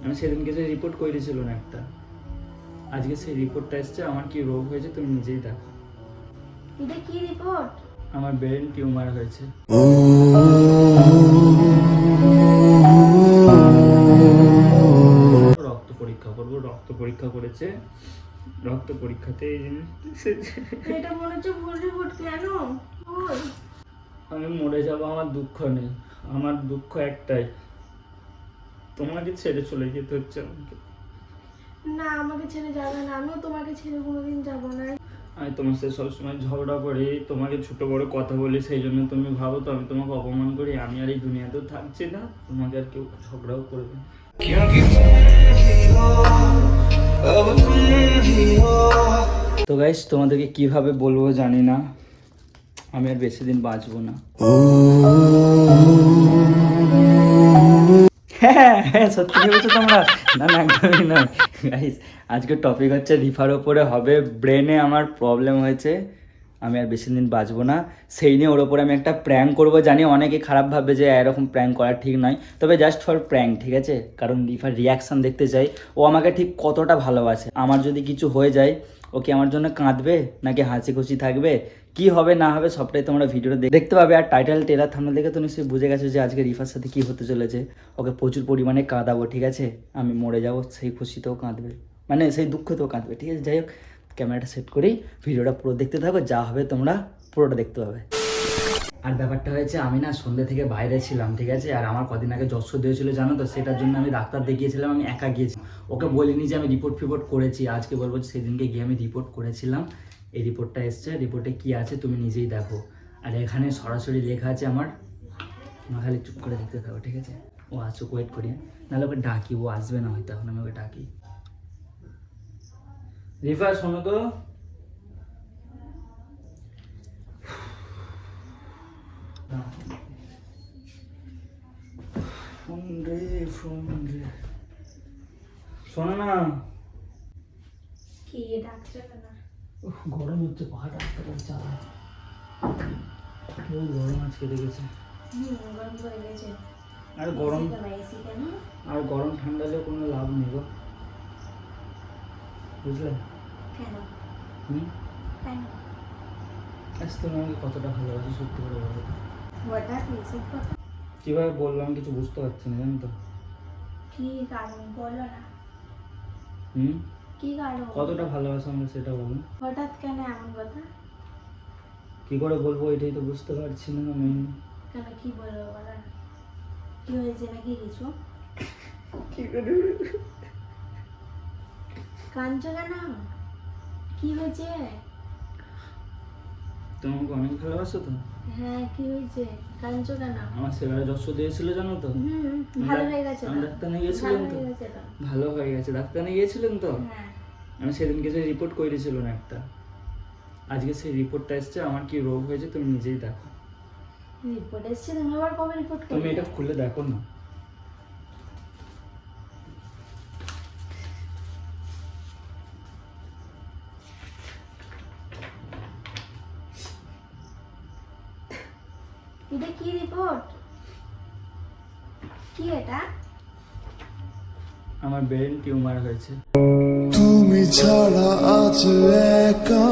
আমি সেদিনকে যে রিপোর্ট করেছিল না একটা, আজকে সেই রিপোর্টটা এসছে। আমার কি রোগ হয়েছে তুমি নিজেই দেখো। এটা কি রিপোর্ট? আমার ব্রেন টিউমার হয়েছে। রক্ত পরীক্ষা করবো, রক্ত পরীক্ষা করেছে, রক্ত পরীক্ষাতে এই জিনিস। এটা মনে হচ্ছে ভুল রিপোর্ট। কেন? ওই আমি মরে যাবো, আমার দুঃখ নেই। আমার দুঃখ একটাই, তোমাকে ছেড়ে চলে যেতে হচ্ছে আমাকে। না, আমাকে ছেড়ে যাবে না, আমিও তোমাকে ছেড়ে কোনোদিন যাব না। আমি তোমার সাথে সবসময় ঝগড়া করি, তোমাকে ছোট বড় কথা বলি, সেই জন্য তুমি ভাবো তো আমি তোমাকে অপমান করি। আমি আর এই দুনিয়াতেও থাকছি না, তোমাকে আর কেউ ঝগড়াও করবে না। তো গাইস, তোমাদেরকে কিভাবে বলবো জানি না, আমি আর বেশি দিন বাঁচবো না। হ্যাঁ হ্যাঁ, সত্যি ভেবেছো তোমরা? না না, একদমই নয় গাইস। আজকের টপিক হচ্ছে রিফার ওপরে হবে। ব্রেনে আমার প্রবলেম হয়েছে, আমি আর বেশি দিন বাঁচবো না। সেই নিয়ে ওর ওপরে আমি একটা প্র্যাঙ্ক করবো। জানি অনেকে খারাপ ভাববে যে এরকম প্র্যাঙ্ক করা ঠিক নয়, তবে জাস্ট ফর প্র্যাঙ্ক, ঠিক আছে? কারণ রিফার রিয়াকশান দেখতে চাই, ও আমাকে ঠিক কতটা ভালোবাসে। আমার যদি কিছু হয়ে যায়, ও কি আমার জন্য কাঁদবে নাকি হাসি খুশি থাকবে, কি হবে না হবে সবটাই তোমরা ভিডিওটা দেখতে পাবে। আর টাইটেল টেলার থাম্বনেল দেখে তো নিশ্চয়ই বুঝে গেছো যে আজকে রিফার সাথে কি হতে চলেছে। ওকে প্রচুর পরিমাণে কাঁদাবো, ঠিক আছে? আমি মরে যাবো, সেই খুশিতেও কাঁদবে, মানে সেই দুঃখতেও কাঁদবে, ঠিক আছে? যাই হোক, ক্যামেরাটা সেট করেই ভিডিওটা পুরো দেখতে থাকো, যা হবে তোমরা পুরোটা দেখতে পাবে। আর ব্যাপারটা হয়েছে, আমি না সন্ধ্যে থেকে বাইরে ছিলাম, ঠিক আছে? আর আমার কদিন আগে জ্বর সর্দি হয়েছিল, জানো তো? সেটার জন্য আমি ডাক্তার দেখিয়েছিলাম, আমি একা গিয়েছি। ওকে বলিনি যে আমি রিপোর্ট ফিপোর্ট করেছি। আজকে বলবো যে সেদিনকে গিয়ে আমি রিপোর্ট করেছিলাম। এই রিপোর্টটা এসছে, রিপোর্টে কি আছে তুমি নিজেই দেখো। আর এখানে সরাসরি লেখা আছে আমার, খালি চুপ করে দেখতে থাকো, ঠিক আছে? ও আসুক, ওয়েট করি, নাহলে ওকে ডাকি, ও আসবে না হয়তো, এখন আমি ওকে ডাকি। রিফা, শোনো তো। ফোন রে, ফোন রে, শোনো না। কি ডাকছে না? গরম হচ্ছে, পাহাড় আসতে পারে চালা। কেউ গরম আজকে দেখেছে। গরম করে গেছে। আর গরম, এসি কেন? আর গরম ঠান্ডালে কোনো লাভ নেই গো, বুঝলে? কেন? হুম, কেন? আজ তুমি আমাকে কতটা ভালোবাসি সত্যি করে বলো তো। হঠাৎ এসব কথা? কীভাবে বললাম কিছু বুঝতে পারছি না, জানো তো? কি কারণ বলো না? হুম, কি কারণ? কতটা ভালোবাসো আমাকে সেটা বলো। হঠাৎ কেন এমন কথা? কি করে বলবো এটাই তো বুঝতে পারছি না আমি। কেন, কি বলবো বলো না? কি হয়েছে নাকি কিছু? কি করে? কাঁদছো কেন? কি হয়েছে? তুমি আমাকে অনেক ভালোবাসো তো। হ্যাঁ, কি হয়েছে? কাঁদছো কেন? আমার সেবারে যশ দিয়েছিল, জানো তো? ভালো হয়ে গেছে আমি তো? ডাক্তার নিয়ে গিয়েছিলাম তো। ভালো হয়ে গেছে তো? ভালো হয়ে গেছে, ডাক্তার নিয়ে গিয়েছিলেন তো। হ্যাঁ। আমি সেদিনকে যে রিপোর্ট করেছিল না একটা, আজকে সেই রিপোর্টটা এসছে। আমার কি রোগ হয়েছে তুমি নিজেই দেখো। রিপোর্ট এসেছে? তুমি আবার কবে রিপোর্ট তুমি করলে? এটা খুলে দেখো না। এটা কি রিপোর্ট? কি এটা? আমার ব্রেন টিউমার হয়েছে। তুমি ছাড়া আজ একা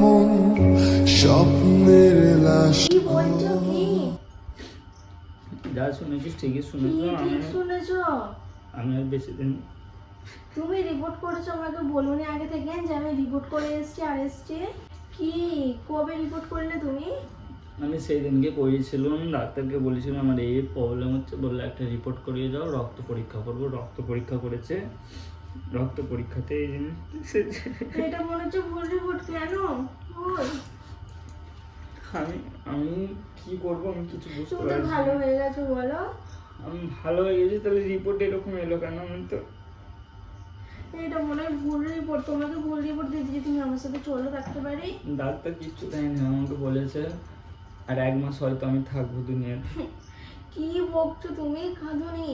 মন স্বপ্নের লাশ। কি বলছো? কি যা শুনেছিস ঠিকই কি শুনেছো। ঠিক শুনেছো? আমি আর বেশি দিন। তুমি রিপোর্ট করেছো, আমাকে বলোনি আগে থেকে যে আমি রিপোর্ট করে এসেছি? আর এসেছি কি? কবে রিপোর্ট করলে তুমি? আমি সেই দিনকে করিয়েছিলাম, ডাক্তারকে বলেছিলাম আমার এই প্রবলেম হচ্ছে, বললে একটা রিপোর্ট করিয়ে যাও, রক্ত পরীক্ষা করবো। রক্ত পরীক্ষা করেছে, রক্ত পরীক্ষাতে এই জিনিস। এটা মনে হচ্ছে ভুল রিপোর্ট। কেন? ওই আমি আমি কি করবো, আমি কিছু বুঝতে তুমি তো পারছি ভালো না। হয়ে গেছো বলো? আমি ভালো হয়ে গেছি, তাহলে রিপোর্ট এরকম এলো কেন? আমি তো, এটা মনে হয় ভুল রিপোর্ট। তোমাকে ভুল রিপোর্ট দিয়েছি যে তুমি আমার সাথে চলে থাকতে পারি। ডাক্তার কিচ্ছু দেয়নি, আমাকে বলেছে আর 1 মাস হয়তো আমি থাকবো দুনিয়াতে। কি বকছো তুমি? কাঁদুনি?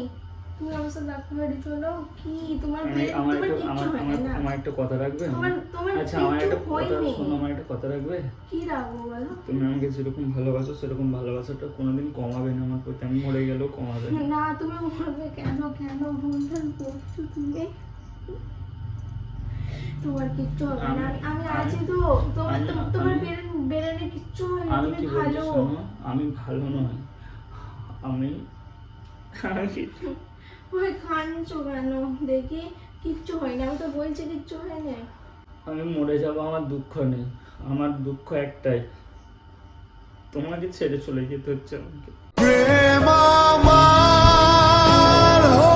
তুমি আমার সাথে ডাক্তার বাড়ি চলো। কি তোমার আমার তোমার একটা কিচ্ছু হয় না। আমার একটা কথা রাখবে? তোমার আচ্ছা আমার একটা কিচ্ছু কথা হয়নি। শোনো, আমার একটা কথা রাখবে? কি রাখবো বলো? তুমি আমাকে যেরকম ভালোবাসো সেরকম ভালোবাসাটা কোনোদিন কমাবে না আমার প্রতি, আমি মরে গেলেও কমাবে না। না তুমি বলবে কেন কেন ভুলভাল করছো তুমি? তোমার কিচ্ছু হবে না, আমি আছি তো। তোমার বেরেনে কিচ্ছু হয় না, আমি তুমি কি বলছি ভালো। শোনো, আমি ভালো নয়, আমি কিছু ওই কাঁদছো কেন দেখি? কিচ্ছু হয় না, আমি তো বলছি কিচ্ছু হয় না। আমি মরে যাবো, আমার দুঃখ নেই, আমার দুঃখ একটাই, তোমাকে ছেড়ে চলে যেতে হচ্ছে আমাকে। প্রেম আমার হো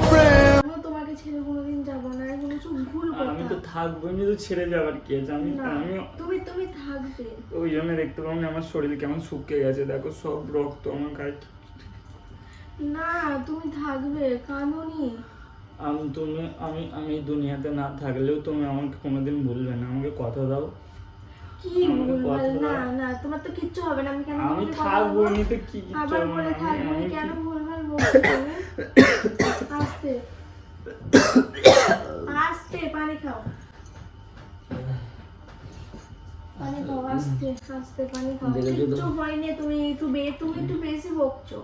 প্রেম। আমিও তোমাকে ছেড়ে কোনোদিন যাবো না, এগুলো সব ভুল আমি তো কথা। থাকবো, এমনি তো ছেড়ে যাবার কি আছে, আমি না, আমি তুমি থাকবে। ওই জন্য দেখতে পাবো না আমার শরীর কেমন শুকিয়ে গেছে, দেখো সব রক্ত আমার গায়ে। না তুমি থাকবে, কাঁদোনি। আমি দুনিয়াতে না থাকলেও তুমি আমাকে কোনোদিন ভুলবে না, আমাকে কথা দাও। কি আমাকে ভুলভাল? কথা দাও। না তোমার তো কিচ্ছু হবে না, আমি কেন আমি তোমাকে কথা থাকবো, বলবো? এমনিতে কি কিচ্ছু আবার হবে বলে না, থাকবে, আমি কেন কি- ভুলভাল বলছো তুমি? আস্তে আস্তে পানি খাও, পানি খাও, আস্তে আস্তে পানি খাও। দেখেছো তো? কিচ্ছু হয়নি, তুমি একটু বেশি বকছো।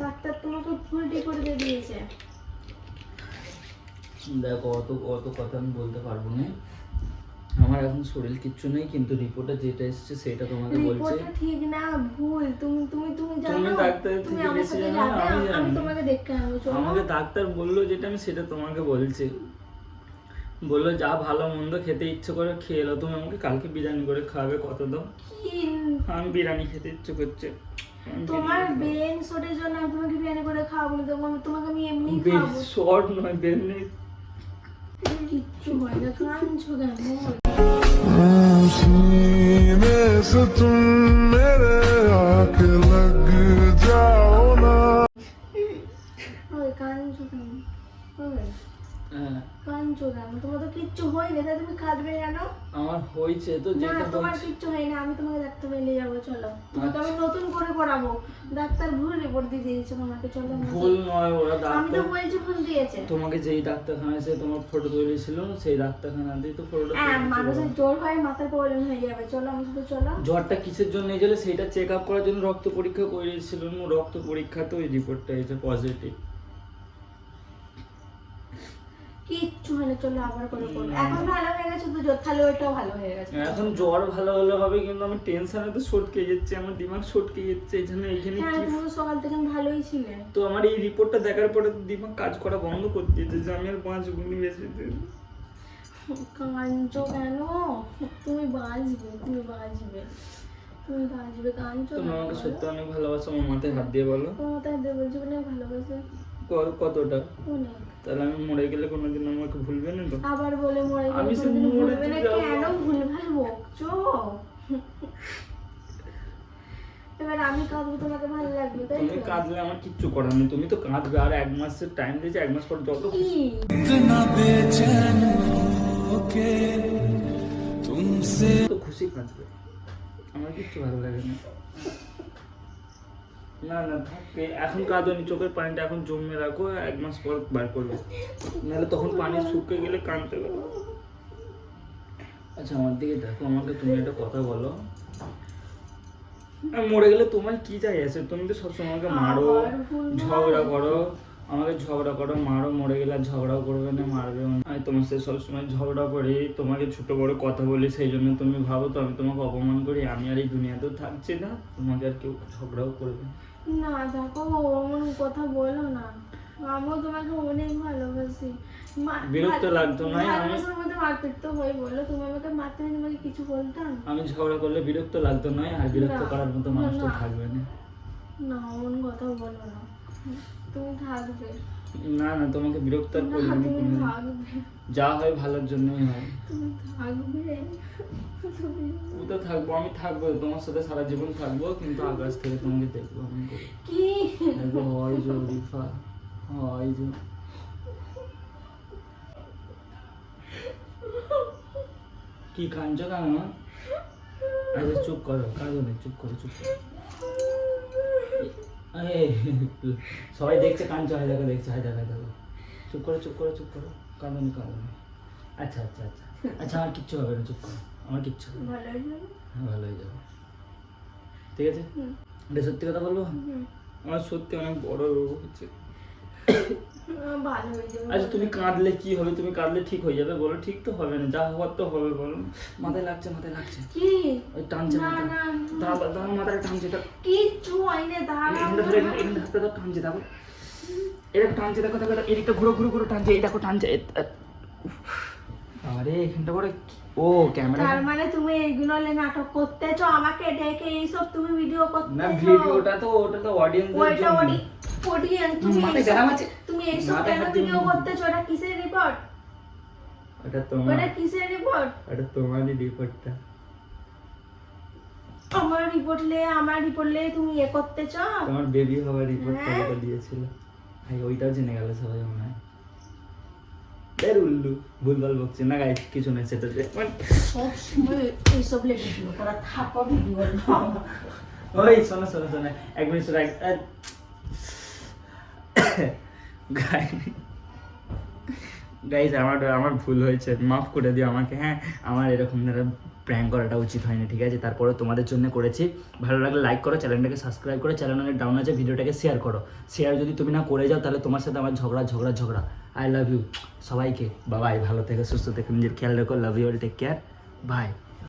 ডাক্তার তোমাকে ভুলটি করে দিয়ে দিয়েছে। দেখো অত কথা আমি বলতে পারবো না, আমার এখন শরীর কিচ্ছু নেই, কিন্তু রিপোর্টে যেটা এসেছে সেটা তোমাকে বলছে। রিপোর্টটা ঠিক না, ভুল। তুমি জানো, তুমি ডাক্তারের তুমি থেকে আমার বেশি সাথে জানো, যাবে, আমি আমি জানি। তোমাকে দেখতে আনবো, চলো। আমাকে ডাক্তার বললো যেটা, আমি সেটা তোমাকে বলছি। বললো যা ভালো মন্দ খেতে ইচ্ছে করে খেয়ে এলো, তুমি আমাকে কালকে বিরিয়ানি করে খাওয়াবে, কত দাও? কি আমি বিরিয়ানি খেতে ইচ্ছে করছে। তোমার ব্রেন শটের জন্য আমি তোমাকে বিরিয়ানি করে খাওয়াবো না, তোমাকে আমি এমনি খাওয়াবো। শর্ট নয়, বের নেই। কিচ্ছু হয় না, কাঁদছো কেন? सीने से तुम मेरे आके लग जाओ ना। ওই কাঁদছো কেন? ওই হ্যাঁ, কাঁদছো কেন? তোমার তো কিচ্ছু হয়নি, তাই তুমি কাঁদবে কেন? আমার হয়েছে তো, না যেটা তোমার বলছি। কিচ্ছু হয় না, আমি তোমাকে ডাক্তার নিয়ে যাবো, চলো। তোমাকে আমি নতুন করে পড়াবো। ডাক্তার ভুল রিপোর্ট দিয়ে দিয়েছে তোমাকে, চলো আমার ভুল সাথে। নয়, ওরা আমি তো ডাক্তার বলছি ভুল দিয়েছে। তোমাকে যেই ডাক্তারখানায় সে তোমার ফটো তুলেছিল সেই ডাক্তারখানাতেই তো ফটোটা হ্যাঁ, তুলেছিল। মানুষের জ্বর হয়, মাথার প্রবলেম হয়ে যাবে, চলো আমার সাথে চলো। জ্বরটা কিসের জন্য এসেছিল সেটা চেক আপ করার জন্য রক্ত পরীক্ষা করেছিল, রক্ত পরীক্ষাতে ওই রিপোর্টটা এসে পজিটিভ। কিচ্ছু হয় না, চলো আবার করে করবো। এখন ভালো হয়ে গেছে তো জ্বর, তাহলে ওইটাও ভালো হয়ে গেছে। এখন জ্বর ভালো হলে হবে, কিন্তু আমি টেনশনে তো সটকে যাচ্ছে, আমার দিমাগ সটকে যাচ্ছে, এখানে হ্যাঁ, কি। তুমি তো সকাল থেকে ভালোই ছিলে। তো আমার এই রিপোর্টটা দেখার পরে তো দিমাগ কাজ করা বন্ধ করে দিয়েছে যে আমি আর বাঁচবো না বেশি দিন। কাঁদছো কেন? তুমি বাঁচবে, তুমি বাঁচবে, তুমি বাঁচবে। কাঁদছো তুমি কেন আমাকে বলো? সত্যি অনেক ভালোবাসো, আমার মাথায় হাত দিয়ে বলো। তোমার তাই দিয়ে বলছি, অনেক ভালোবাসে, কতটা? অনেক। তাহলে আমি মরে গেলে কোনোদিন আমাকে ভুলবে না তো? আবার বলে মরে গেলে আমি সে কোনোদিন মরে ভুলবে না, যাবো। কেন ভুলভাল বকছো? এবার আমি কাঁদবো, তোমাকে ভালো লাগবে, তাই তুমি তো? কাঁদলে আমার কিচ্ছু করার নেই, তুমি তো কাঁদবে, আর 1 মাসের টাইম দিয়েছে, 1 মাস পর যত কি? তো খুশি কাঁদবে, আমার কিচ্ছু ভালো লাগে না। না থাকে, এখন কাঁদনি, চোখের পানিটা এখন জমে রাখো, 1 মাস পর বার করবে, নাহলে তখন পানি শুকিয়ে গেলে কাঁদতে পারবে। আচ্ছা আমার দিকে দেখো, আমাকে তুমি একটা কথা বলো, আমি মরে গেলে তোমার কি চাই আছে? তুমি তো সবসময় আমাকে মারো, আবার ভুলভাল। ঝগড়া করো, মারো, মরে গেলে আর ঝগড়াও করবে না, মারবেও না। আমি তোমার সাথে সবসময় ঝগড়া করি, তোমাকে ছোট বড় কথা বলি, সেই জন্য তুমি ভাবো তো আমি তোমাকে অপমান করি। আমি আর এই দুনিয়াতেও থাকছি না, তোমাকে আর কেউ ঝগড়াও করবে না। না দেখো, অমন কথা বলো না, আমিও তোমাকে অনেক ভালোবাসি। বিরক্ত লাগতো না? ভালোবাসার মধ্যে মারপিট তো হয়, বলো? তুমি আমাকে মারতে না, তোমাকে কিছু বলতাম? আমি ঝগড়া করলে বিরক্ত লাগতো নয়, আর বিরক্ত না, করার মতো মানুষ তো না। থাকবে না। না, অমন কথা বলো না, তুমি থাকবে। না তোমাকে বিরক্ত আর না, করবো না তুমি কোনোদিন। থাকবে, যা হয় ভালোর জন্যই হয়। তুমি থাকবে, তুমি। কোথায় থাকবো? আমি থাকবো তোমার সাথে সারা জীবন থাকবো, কিন্তু আকাশ থেকে তোমাকে দেখবো আমি করে। কি? দেখো হয় যে রিফা, হয় যে। কি কাঁদছো কেন? আচ্ছা চুপ করো, কাঁদো না, চুপ করো। সবাই দেখছে কাঁদছে, হয় দেখো দেখছে, হয় দেখো দেখো। চুপ করো চুপ করো চুপ করো, কাঁদনি কাঁদনি। আচ্ছা আচ্ছা আচ্ছা আচ্ছা, আমার কিচ্ছু হবে না, চুপ করো, আমার কিচ্ছু হবে না। ভালো হয়ে যাবে। হ্যাঁ ভালো হয়ে যাবে, ঠিক আছে। হুম। এটা সত্যি কথা বলবো, হুম। আমার সত্যি অনেক বড় রোগ হচ্ছে। ভালো হয়ে যাবে। আচ্ছা তুমি কাঁদলে কি হবে, তুমি কাঁদলে ঠিক হয়ে যাবে বলো? ঠিক তো হবে না, যা হওয়ার তো হবে বলো। মাথায় লাগছে, মাথায় লাগছে, কি ওই টানছে না মাথা, না দাঁড়া দাঁড়া, মাথাটা টানছে, কিচ্ছু হয়নি, দাঁড়াও এখানটা ধরে এখানটা হাতটা ধরে টানছে, দেখো এটা টানছে, দেখো দেখো এদিকটা ঘুরো ঘুরো ঘুরো টানছে, এই দেখো টানছে। আরে এখানটা করে ও ক্যামেরা। তার মানে তুমি এইগুলো নাটক করতেছো, আমাকে ডেকে এইসব তুমি ভিডিও না করতেছো? ভিডিওটা তো ওটা তো অডিয়েন্সের ওইটা জন্য। অডিয়েন্স, তুমি মাথায় এইসব- গরম আছে? তুমি এইসব মাথায় কেন হাত ভিডিও দিয়ে- করতেছো? ওটা কিসের রিপোর্ট? ওটা তোমার, ওটা কিসের রিপোর্ট? ওটা তোমারই রিপোর্টটা। আমার রিপোর্ট লে তুমি এ করতেছো? তোমার বেবি হওয়ার রিপোর্টটা হ্যাঁ। যেটা দিয়েছিল, ভাই ওইটাও জেনে গেল সবাই মনে হয়। এর উল্লু ভুলভাল বকছে না গাইস, কিছু না সেটা সব সময় এইসব লে ভিডিও করা থাকো, ভিডিও ওই শোনো শোনো শোনো, এক মিনিট শোনো, গাইস আমার ভুল হয়েছে, মাফ করে দিও আমাকে। হ্যাঁ আমার এরকম ধরনের প্র্যাঙ্ক করাটা উচিত হয়নি, ঠিক আছে। তারপরে তোমাদের জন্য করেছি, ভালো লাগলে লাইক করো, চ্যানেলটাকে সাবস্ক্রাইব করো, চ্যানেলের ডাউন আছে ভিডিওটাকে শেয়ার করো। শেয়ার যদি তুমি না করে যাও তাহলে তোমার সাথে আমার ঝগড়া ঝগড়া ঝগড়া। আই লাভ ইউ সবাইকে, বাবাই, ভালো থেকো, সুস্থ থেকো, নিজের খেয়াল রেখো, love you all, take care, by.